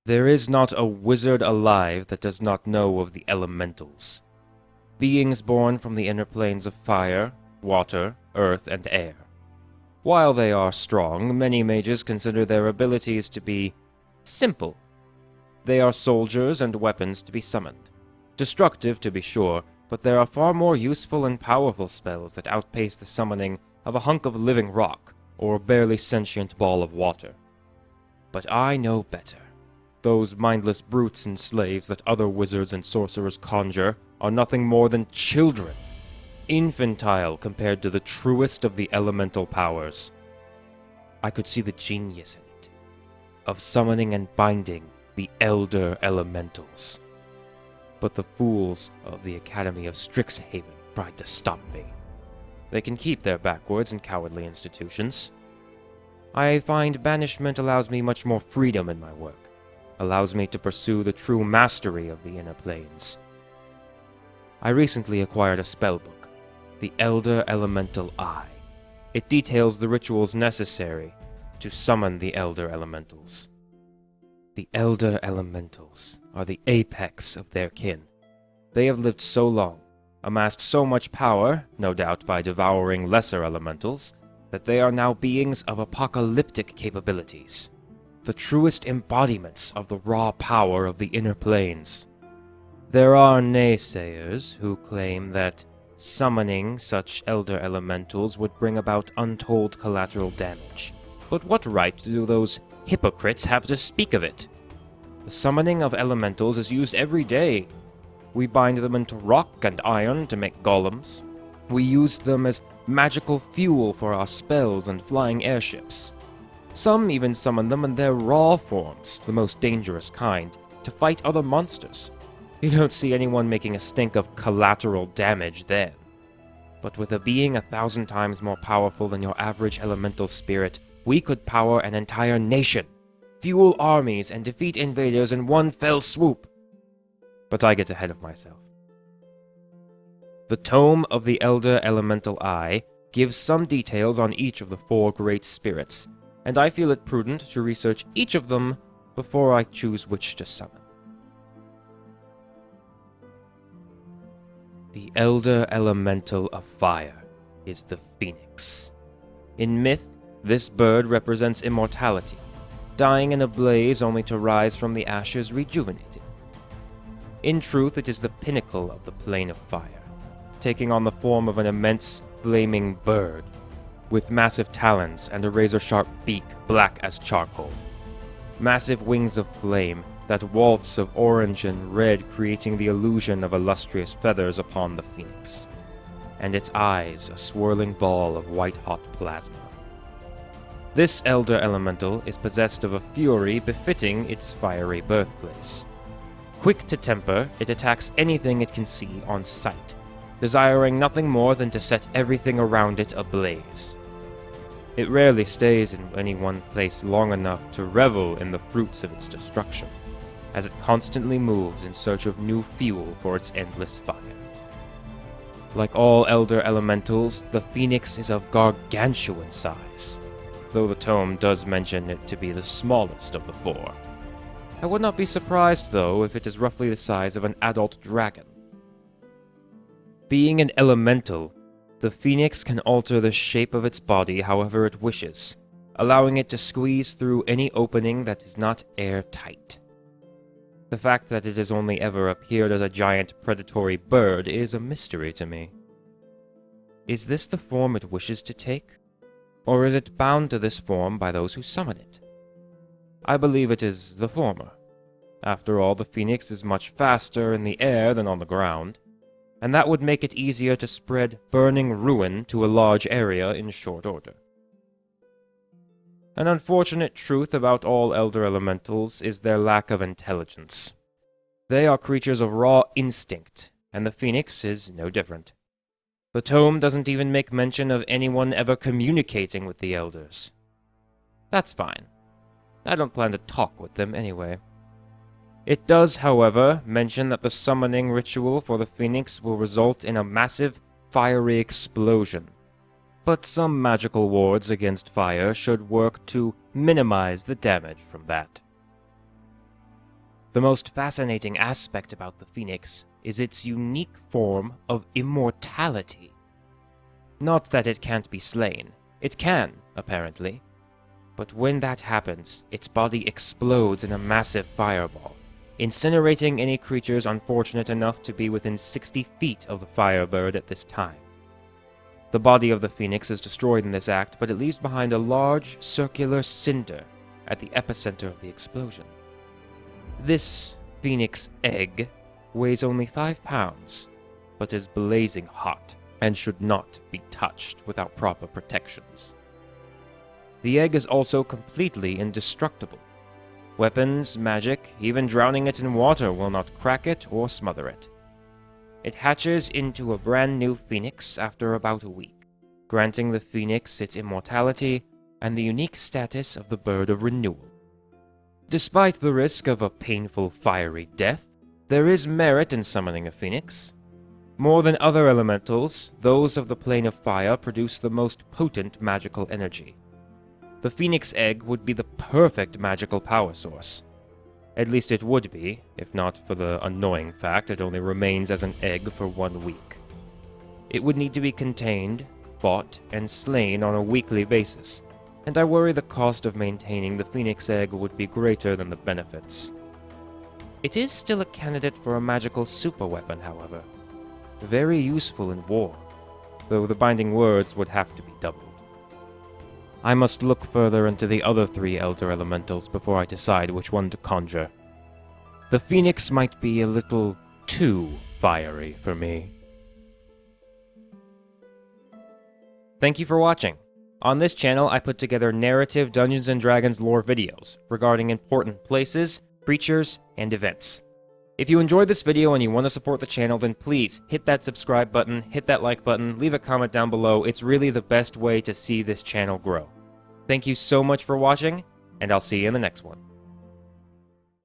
There is not a wizard alive that does not know of the elementals. Beings born from the inner planes of fire, water, earth, and air. While they are strong, many mages consider their abilities to be simple. They are soldiers and weapons to be summoned. Destructive, to be sure, but there are far more useful and powerful spells that outpace the summoning of a hunk of living rock or a barely sentient ball of water. But I know better. Those mindless brutes and slaves that other wizards and sorcerers conjure are nothing more than children, infantile compared to the truest of the elemental powers. I could see the genius in it, of summoning and binding the elder elementals. But the fools of the Academy of Strixhaven tried to stop me. They can keep their backwards and cowardly institutions. I find banishment allows me much more freedom in my work, allows me to pursue the true mastery of the inner planes. I recently acquired a spellbook, the Elder Elemental Eye. It details the rituals necessary to summon the Elder Elementals. The Elder Elementals are the apex of their kin. They have lived so long, amassed so much power, no doubt by devouring lesser elementals, that they are now beings of apocalyptic capabilities, the truest embodiments of the raw power of the inner planes. There are naysayers who claim that summoning such elder elementals would bring about untold collateral damage. But what right do those hypocrites have to speak of it? The summoning of elementals is used every day. We bind them into rock and iron to make golems. We use them as magical fuel for our spells and flying airships. Some even summon them in their raw forms, the most dangerous kind, to fight other monsters. You don't see anyone making a stink of collateral damage then. But with a being 1,000 times more powerful than your average elemental spirit, we could power an entire nation, fuel armies, and defeat invaders in one fell swoop. But I get ahead of myself. The Tome of the Elder Elemental Eye gives some details on each of the 4 great spirits, and I feel it prudent to research each of them before I choose which to summon. The Elder Elemental of Fire is the Phoenix. In myth, this bird represents immortality, dying in a blaze only to rise from the ashes rejuvenated. In truth, it is the pinnacle of the plane of fire, taking on the form of an immense, flaming bird, with massive talons and a razor-sharp beak black as charcoal. Massive wings of flame that waltz of orange and red, creating the illusion of illustrious feathers upon the phoenix, and its eyes a swirling ball of white-hot plasma. This elder elemental is possessed of a fury befitting its fiery birthplace. Quick to temper, it attacks anything it can see on sight, desiring nothing more than to set everything around it ablaze. It rarely stays in any one place long enough to revel in the fruits of its destruction, as it constantly moves in search of new fuel for its endless fire. Like all elder elementals, the phoenix is of gargantuan size, though the tome does mention it to be the smallest of the 4. I would not be surprised, though, if it is roughly the size of an adult dragon. Being an elemental, the phoenix can alter the shape of its body however it wishes, allowing it to squeeze through any opening that is not airtight. The fact that it has only ever appeared as a giant predatory bird is a mystery to me. Is this the form it wishes to take? Or is it bound to this form by those who summon it? I believe it is the former. After all, the phoenix is much faster in the air than on the ground, and that would make it easier to spread burning ruin to a large area in short order. An unfortunate truth about all elder elementals is their lack of intelligence. They are creatures of raw instinct, and the phoenix is no different. The tome doesn't even make mention of anyone ever communicating with the elders. That's fine. I don't plan to talk with them anyway. It does, however, mention that the summoning ritual for the phoenix will result in a massive, fiery explosion. But some magical wards against fire should work to minimize the damage from that. The most fascinating aspect about the phoenix is its unique form of immortality. Not that it can't be slain. It can, apparently. But when that happens, its body explodes in a massive fireball, incinerating any creatures unfortunate enough to be within 60 feet of the Firebird at this time. The body of the phoenix is destroyed in this act, but it leaves behind a large circular cinder at the epicenter of the explosion. This phoenix egg weighs only 5 pounds, but is blazing hot and should not be touched without proper protections. The egg is also completely indestructible. Weapons, magic, even drowning it in water will not crack it or smother it. It hatches into a brand new phoenix after about a week, granting the phoenix its immortality and the unique status of the bird of renewal. Despite the risk of a painful fiery death, there is merit in summoning a phoenix. More than other elementals, those of the plane of fire produce the most potent magical energy. The phoenix egg would be the perfect magical power source. At least it would be, if not for the annoying fact it only remains as an egg for 1 week. It would need to be contained, fought, and slain on a weekly basis, and I worry the cost of maintaining the phoenix egg would be greater than the benefits. It is still a candidate for a magical superweapon, however. Very useful in war, though the binding words would have to be doubled. I must look further into the other 3 Elder Elementals before I decide which one to conjure. The phoenix might be a little too fiery for me. Thank you for watching. On this channel, I put together narrative Dungeons & Dragons lore videos regarding important places, creatures, and events. If you enjoyed this video and you want to support the channel, then please hit that subscribe button, hit that like button, leave a comment down below. It's really the best way to see this channel grow. Thank you so much for watching, and I'll see you in the next one.